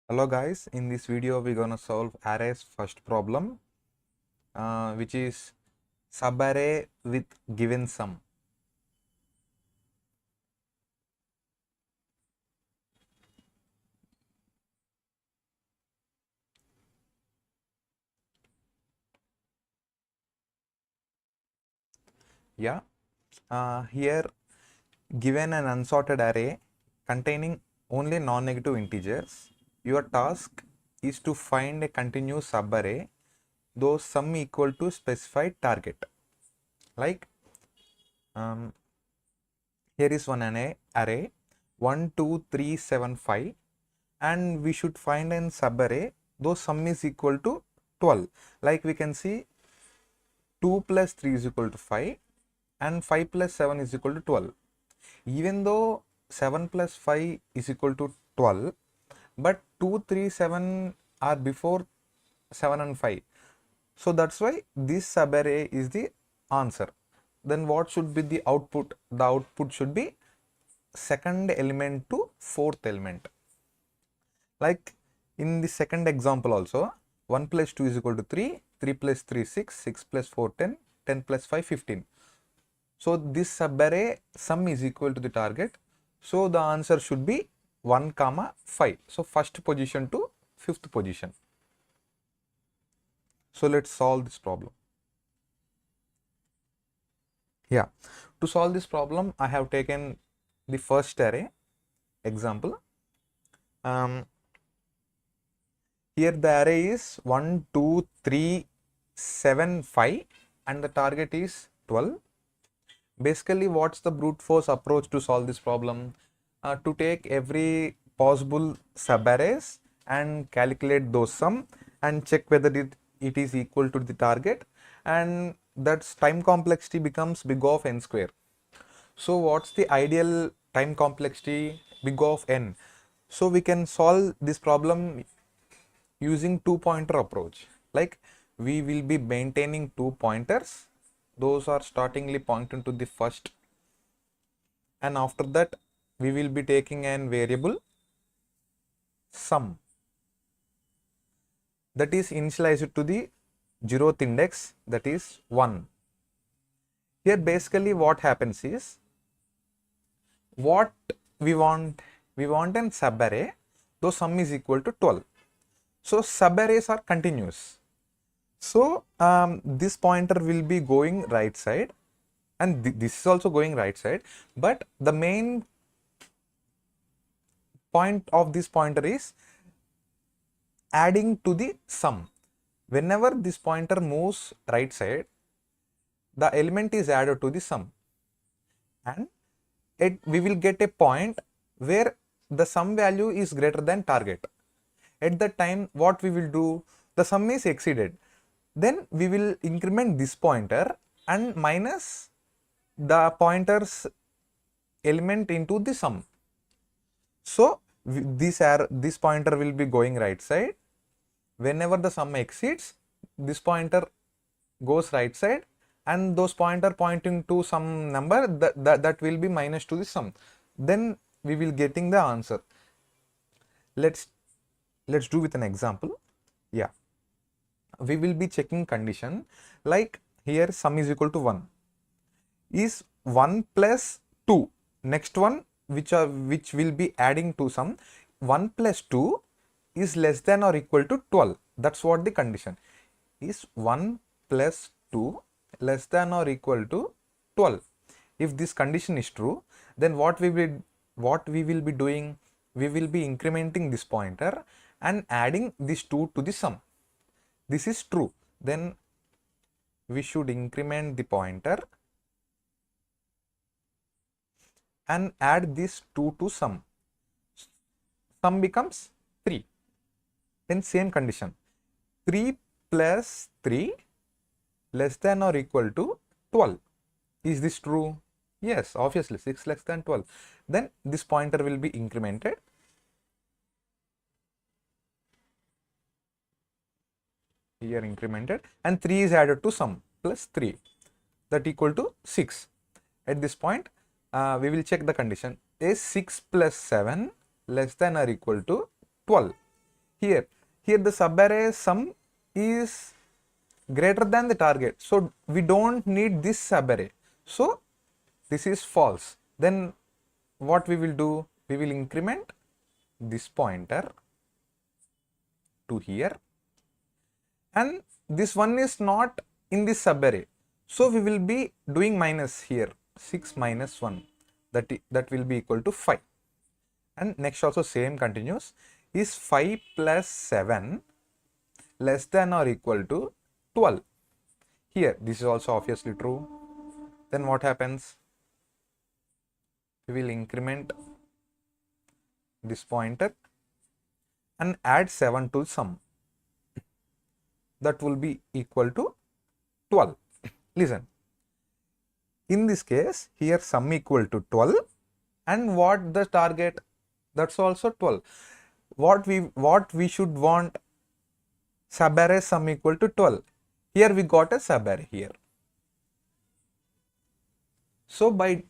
Hello guys, in this video we're gonna solve array's first problem, which is subarray with given sum. Yeah, here given an unsorted array containing only non-negative integers, your task is to find a continuous subarray though sum equal to specified target. Like um, here is one array 1, 2, 3, 7, 5, and we should find an subarray though sum is equal to 12. Like we can see 2 plus 3 is equal to 5 and 5 plus 7 is equal to 12. Even though 7 plus 5 is equal to 12, but 2, 3, 7 are before 7 and 5. So that's why this subarray is the answer. Then what should be the output? The output should be second element to fourth element. Like in the second example also, 1 plus 2 is equal to 3, 3 plus 3 6, 6 plus 4 10, 10 plus 5 15. So this subarray sum is equal to the target. So the answer should be 1 comma 5. So first position to fifth position. So let's solve this problem. Yeah, to solve this problem I have taken the first array example. Here the array is 1, 2, 3, 7, 5 and the target is 12. Basically, what's the brute force approach to solve this problem? To take every possible subarrays and calculate those sum and check whether it is equal to the target, and that's time complexity becomes big of n square. So what's the ideal time complexity? Big of n. So we can solve this problem using two pointer approach. Like we will be maintaining two pointers, those are startingly pointing to the first, and after that we will be taking an variable sum that is initialized to the 0th index, that is 1. Here basically what happens is, what we want an subarray though sum is equal to 12. So subarrays are continuous. So this pointer will be going right side and this is also going right side, but the main point of this pointer is adding to the sum. Whenever this pointer moves right side, the element is added to the sum, and we will get a point where the sum value is greater than target. At that time what we will do, the sum is exceeded, then we will increment this pointer and minus the pointer's element into the sum. So this pointer will be going right side. Whenever the sum exceeds, this pointer goes right side, and those pointer pointing to some number that will be minus to the sum. Then we will getting the answer. Let's do with an example. Yeah, we will be checking condition. Like here sum is equal to 1. Is 1 plus 2, next one which will be adding to sum, 1 plus 2 is less than or equal to 12. That's what the condition is, 1 plus 2 less than or equal to 12. If this condition is true, then what we will be doing, we will be incrementing this pointer and adding this 2 to the sum. This is true, then we should increment the pointer and add this 2 to sum. Sum becomes 3. Then same condition, 3 plus 3 less than or equal to 12. Is this true? Yes, obviously 6 less than 12. Then this pointer will be incremented. Here incremented, and 3 is added to sum plus 3, that equal to 6. At this point we will check the condition, is 6 plus 7 less than or equal to 12. here the subarray sum is greater than the target, so we don't need this subarray, so this is false. Then what we will do, we will increment this pointer to here, and this one is not in this subarray, so we will be doing minus here. 6 minus 1, that will be equal to 5. And next also same continues. Is 5 plus 7 less than or equal to 12? Here this is also obviously true. Then what happens, we will increment this pointer and add 7 to sum, that will be equal to 12. Listen, in this case here sum equal to 12, and what the target, that's also 12. What we should want, subarray sum equal to 12. Here we got a subarray here. So by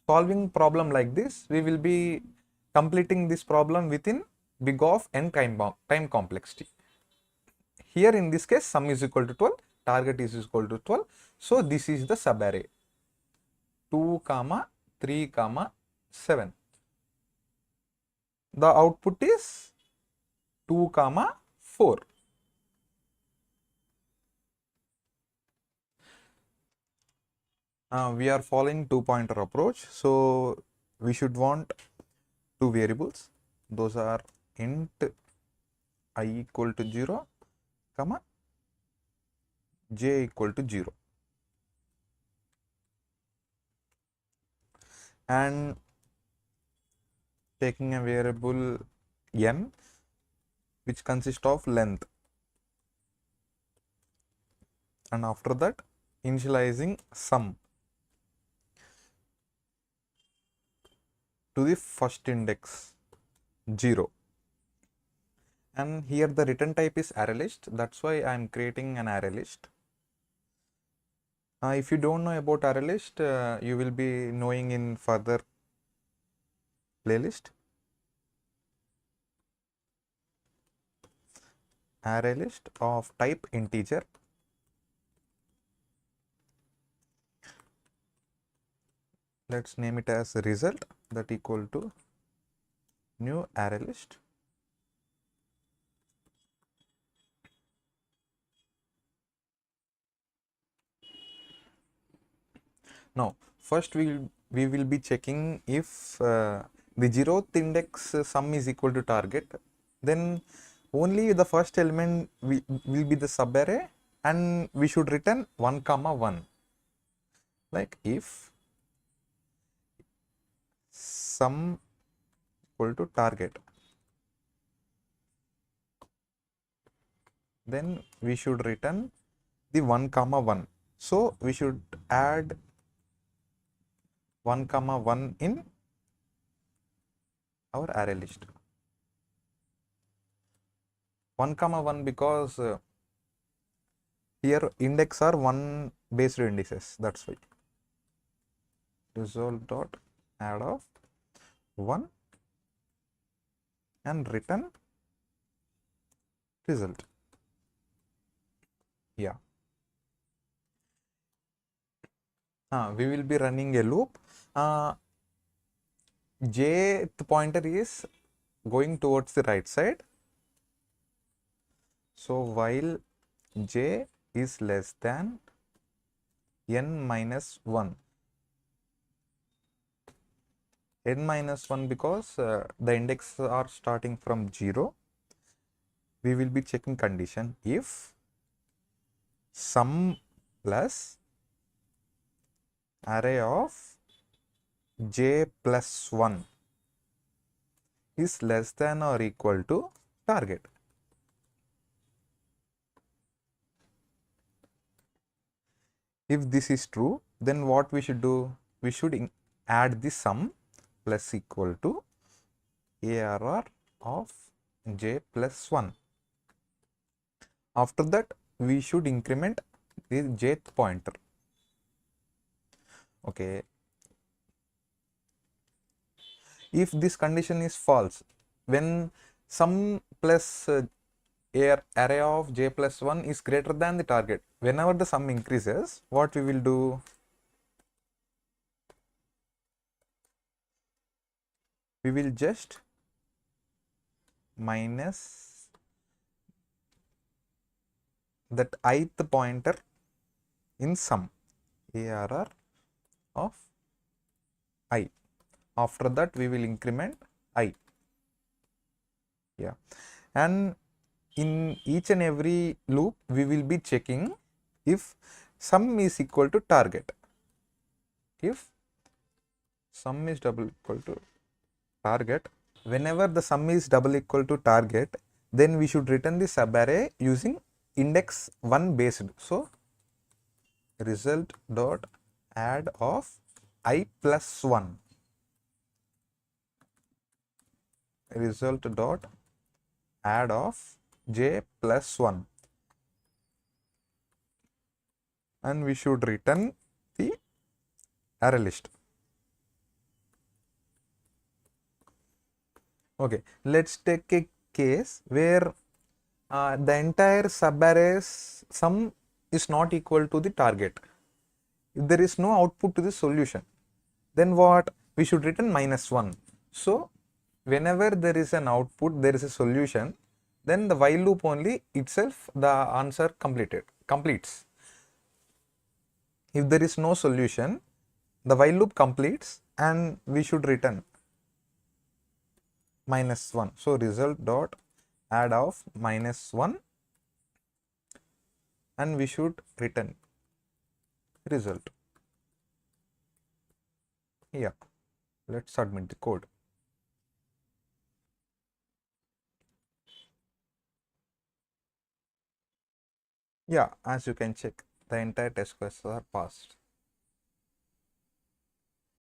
solving problem like this, we will be completing this problem within big of n time complexity. Here in this case sum is equal to 12, target is equal to 12. So this is the subarray 2, 3, 7. The output is 2, 4. We are following two-pointer approach, so we should want two variables. Those are int I equal to 0, j equal to 0. And taking a variable n which consists of length, and after that initializing sum to the first index 0, and here the return type is array list, that's why I am creating an array list. If you don't know about array list, you will be knowing in further playlist. Array list of type integer, let's name it as result, that equal to new array list. Now first we will be checking if the 0th index sum is equal to target, then only the first element will be the subarray, and we should return 1, 1. Like if sum equal to target, then we should return the 1, 1. So we should add 1, 1 in our array list. 1, 1 because here index are 1 based indices, that's why. Result dot add of 1 and return result. Yeah. We will be running a loop. Jth pointer is going towards the right side. So while j is less than n minus 1. N minus 1 because the index are starting from 0. We will be checking condition if sum plus array of j plus 1 is less than or equal to target. If this is true, then what we should do? We should add the sum plus equal to ARR of j plus 1. After that, we should increment the jth pointer. Okay. If this condition is false, when some plus array of j plus 1 is greater than the target. Whenever the sum increases, what we will do? We will just minus that ith pointer in sum, ARR of I. After that, we will increment I. Yeah. And in each and every loop, we will be checking if sum is equal to target. If sum is double equal to target, whenever the sum is double equal to target, then we should return the subarray using index 1 based. So, result dot add of I plus 1. Result dot add of j plus 1. And we should return the array list. Okay, let's take a case where the entire subarray's sum is not equal to the target. If there is no output to the solution, then what? We should return -1. So, whenever there is an output, there is a solution, then the while loop only itself the answer completes. If there is no solution, the while loop completes and we should return -1. So, result dot add of -1 and we should return result. Yeah, let's submit the code. Yeah, as you can check, the entire test questions are passed.